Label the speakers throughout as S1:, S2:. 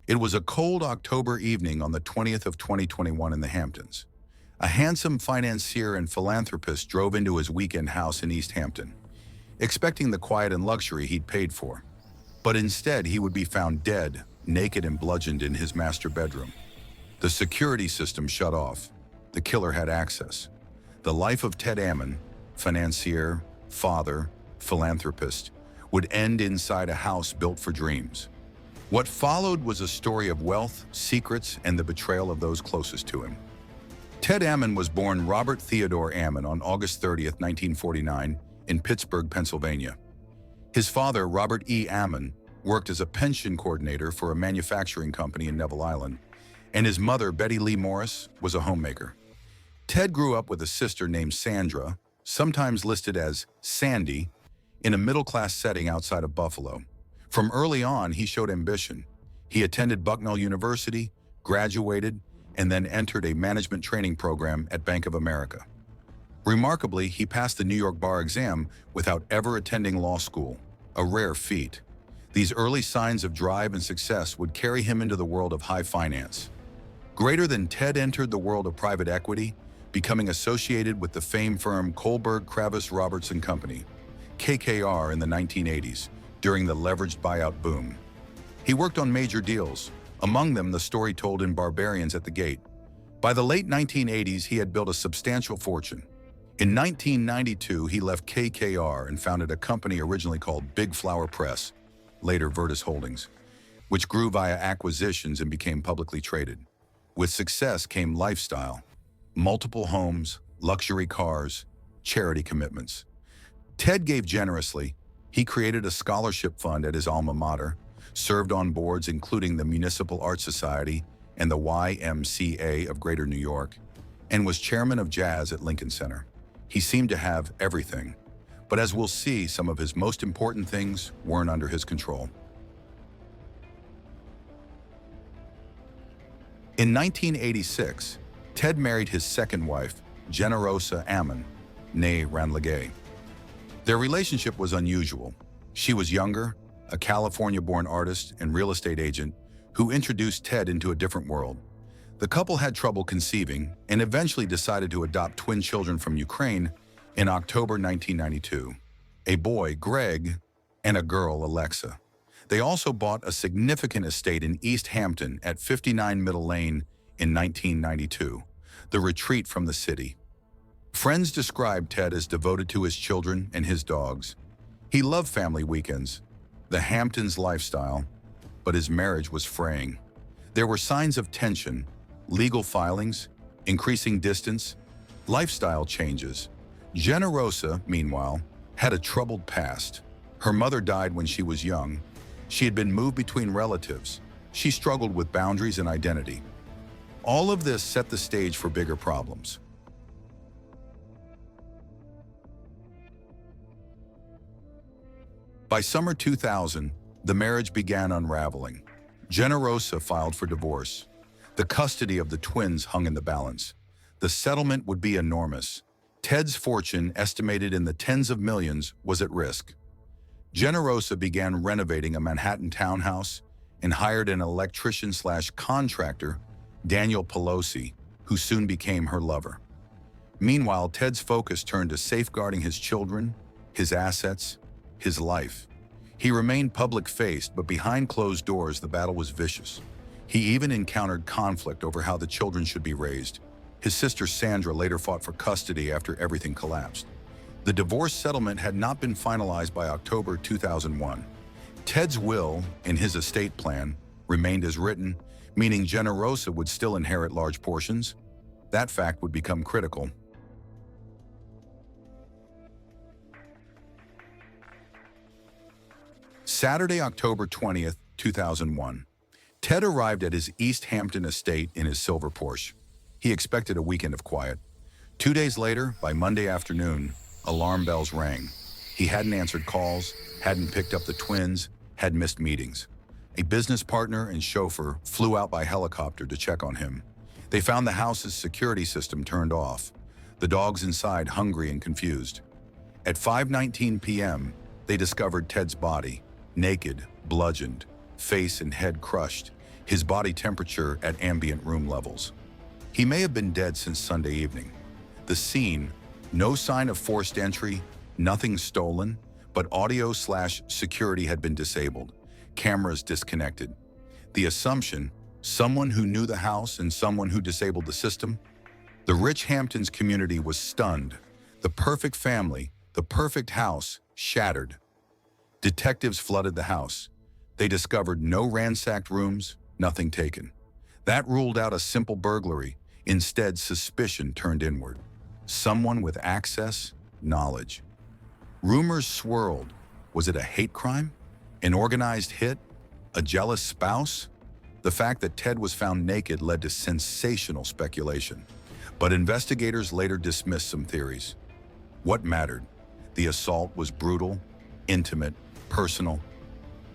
S1: It was a cold October evening on the 20th of 2021 in the Hamptons. A handsome financier and philanthropist drove into his weekend house in East Hampton, expecting the quiet and luxury he'd paid for. But instead, he would be found dead, naked and bludgeoned in his master bedroom. The security system shut off. The killer had access. The life of Ted Ammon, financier, father, philanthropist, would end inside a house built for dreams. What followed was a story of wealth, secrets, and the betrayal of those closest to him. Ted Ammon was born Robert Theodore Ammon on August 30th, 1949, in Pittsburgh, Pennsylvania. His father, Robert E. Ammon, worked as a pension coordinator for a manufacturing company in Neville Island, and his mother, Betty Lee Morris, was a homemaker. Ted grew up with a sister named Sandra, sometimes listed as Sandy, in a middle-class setting outside of Buffalo. From early on, he showed ambition. He attended Bucknell University, graduated, and then entered a management training program at Bank of America. Remarkably, he passed the New York bar exam without ever attending law school, a rare feat. These early signs of drive and success would carry him into the world of high finance. Greater than Ted entered the world of private equity, becoming associated with the famed firm Kohlberg Kravis Roberts & Company, KKR, in the 1980s, during the leveraged buyout boom. He worked on major deals, among them the story told in Barbarians at the Gate. By the late 1980s, he had built a substantial fortune. In 1992, he left KKR and founded a company originally called Big Flower Press, later Virtus Holdings, which grew via acquisitions and became publicly traded. With success came lifestyle, multiple homes, luxury cars, charity commitments. Ted gave generously. He created a scholarship fund at his alma mater, served on boards including the Municipal Art Society and the YMCA of Greater New York, and was chairman of jazz at Lincoln Center. He seemed to have everything, but as we'll see, some of his most important things weren't under his control. In 1986, Ted married his second wife, Generosa Ammon, née Ranligay. Their relationship was unusual. She was younger, a California-born artist and real estate agent who introduced Ted into a different world. The couple had trouble conceiving and eventually decided to adopt twin children from Ukraine in October 1992, a boy, Greg, and a girl, Alexa. They also bought a significant estate in East Hampton at 59 Middle Lane in 1992, the retreat from the city. Friends described Ted as devoted to his children and his dogs. He loved family weekends, the Hamptons lifestyle, but his marriage was fraying. There were signs of tension, legal filings, increasing distance, lifestyle changes. Generosa, meanwhile, had a troubled past. Her mother died when she was young. She had been moved between relatives. She struggled with boundaries and identity. All of this set the stage for bigger problems. By summer 2000, the marriage began unraveling. Generosa filed for divorce. The custody of the twins hung in the balance. The settlement would be enormous. Ted's fortune, estimated in the tens of millions, was at risk. Generosa began renovating a Manhattan townhouse and hired an electrician/contractor, Daniel Pelosi, who soon became her lover. Meanwhile, Ted's focus turned to safeguarding his children, his assets, his life. He remained public-faced, but behind closed doors, the battle was vicious. He even encountered conflict over how the children should be raised. His sister Sandra later fought for custody after everything collapsed. The divorce settlement had not been finalized by October 2001. Ted's will, in his estate plan, remained as written, meaning Generosa would still inherit large portions. That fact would become critical. Saturday, October 20th, 2001. Ted arrived at his East Hampton estate in his silver Porsche. He expected a weekend of quiet. 2 days later, by Monday afternoon, alarm bells rang. He hadn't answered calls, hadn't picked up the twins, had missed meetings. A business partner and chauffeur flew out by helicopter to check on him. They found the house's security system turned off, the dogs inside hungry and confused. At 5:19 p.m., they discovered Ted's body, naked, bludgeoned, face and head crushed. his body temperature at ambient room levels. He may have been dead since Sunday evening. The scene, no sign of forced entry, nothing stolen, but audio/security had been disabled, cameras disconnected. The assumption, someone who knew the house and someone who disabled the system? The rich Hamptons community was stunned. The perfect family, the perfect house, shattered. Detectives flooded the house. They discovered no ransacked rooms, nothing taken. That ruled out a simple burglary. Instead, suspicion turned inward. Someone with access, knowledge. Rumors swirled. Was it a hate crime? An organized hit? A jealous spouse? The fact that Ted was found naked led to sensational speculation. But investigators later dismissed some theories. What mattered? The assault was brutal, intimate, personal.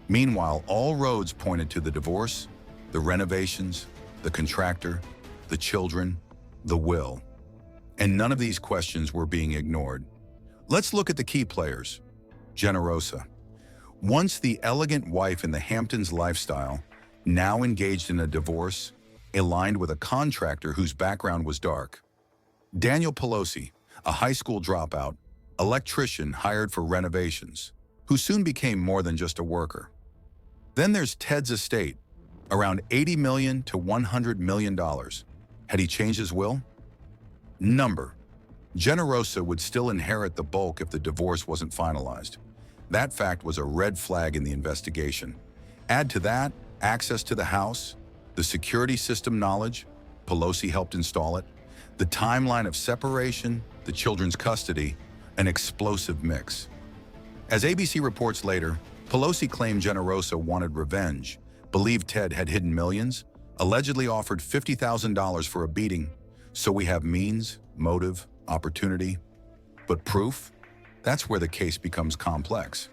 S1: Meanwhile, all roads pointed to the divorce, the renovations, the contractor, the children, the will. And none of these questions were being ignored. Let's look at the key players. Generosa. Once the elegant wife in the Hamptons lifestyle, now engaged in a divorce, aligned with a contractor whose background was dark. Daniel Pelosi, a high school dropout, electrician hired for renovations, who soon became more than just a worker. Then there's Ted's estate, around $80 million to $100 million. Had he changed his will? Number. Generosa would still inherit the bulk if the divorce wasn't finalized. That fact was a red flag in the investigation. Add to that, access to the house, the security system knowledge, Pelosi helped install it, the timeline of separation, the children's custody, an explosive mix. As ABC reports later, Pelosi claimed Generosa wanted revenge, believed Ted had hidden millions, allegedly offered $50,000 for a beating. So we have means, motive, opportunity. But proof? That's where the case becomes complex.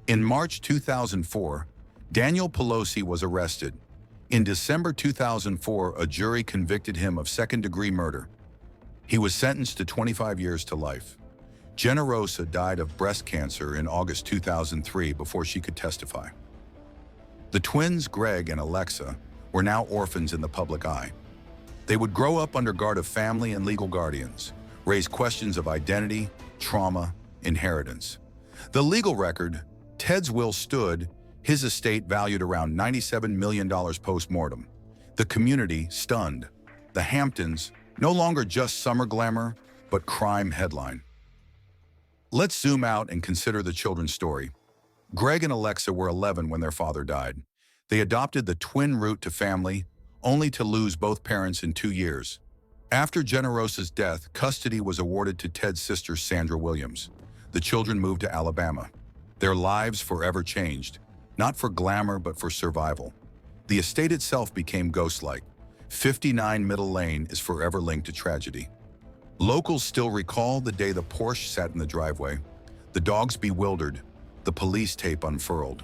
S1: In March 2004, Daniel Pelosi was arrested. In December 2004, a jury convicted him of second-degree murder. He was sentenced to 25 years to life. Generosa died of breast cancer in August 2003 before she could testify. The twins, Greg and Alexa, were now orphans in the public eye. They would grow up under guard of family and legal guardians, raise questions of identity, trauma, inheritance. The legal record, Ted's will stood, his estate valued around $97 million post-mortem. The community stunned. The Hamptons, no longer just summer glamour, but crime headline. Let's zoom out and consider the children's story. Greg and Alexa were 11 when their father died. They adopted the twin route to family, only to lose both parents in 2 years. After Generosa's death, custody was awarded to Ted's sister Sandra Williams. The children moved to Alabama. Their lives forever changed, not for glamour but for survival. The estate itself became ghost-like. 59 Middle Lane is forever linked to tragedy. Locals still recall the day the Porsche sat in the driveway, the dogs bewildered, the police tape unfurled.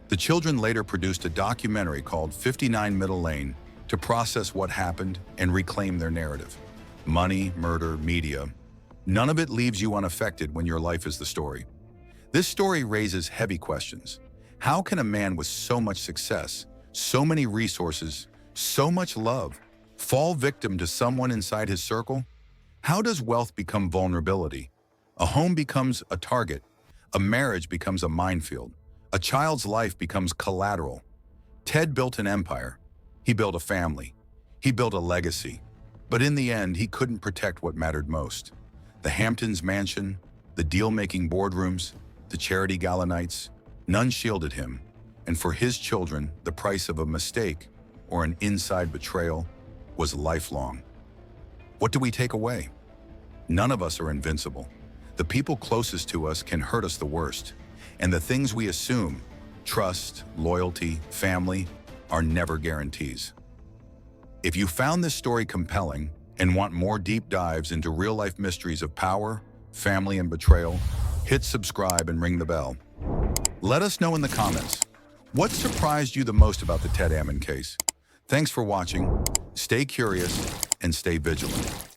S1: The children later produced a documentary called 59 Middle Lane to process what happened and reclaim their narrative. Money, murder, media, none of it leaves you unaffected when your life is the story. This story raises heavy questions. How can a man with so much success, so many resources, so much love, fall victim to someone inside his circle? How does wealth become vulnerability? A home becomes a target. A marriage becomes a minefield. A child's life becomes collateral. Ted built an empire. He built a family. He built a legacy. But in the end, he couldn't protect what mattered most. The Hamptons mansion, the deal-making boardrooms, the charity gala nights, none shielded him. And for his children, the price of a mistake or an inside betrayal was lifelong. What do we take away? None of us are invincible. The people closest to us can hurt us the worst. And the things we assume, trust, loyalty, family, are never guarantees. If you found this story compelling and want more deep dives into real-life mysteries of power, family, and betrayal, hit subscribe and ring the bell. Let us know in the comments, what surprised you the most about the Ted Ammon case? Thanks for watching. Stay curious and stay vigilant.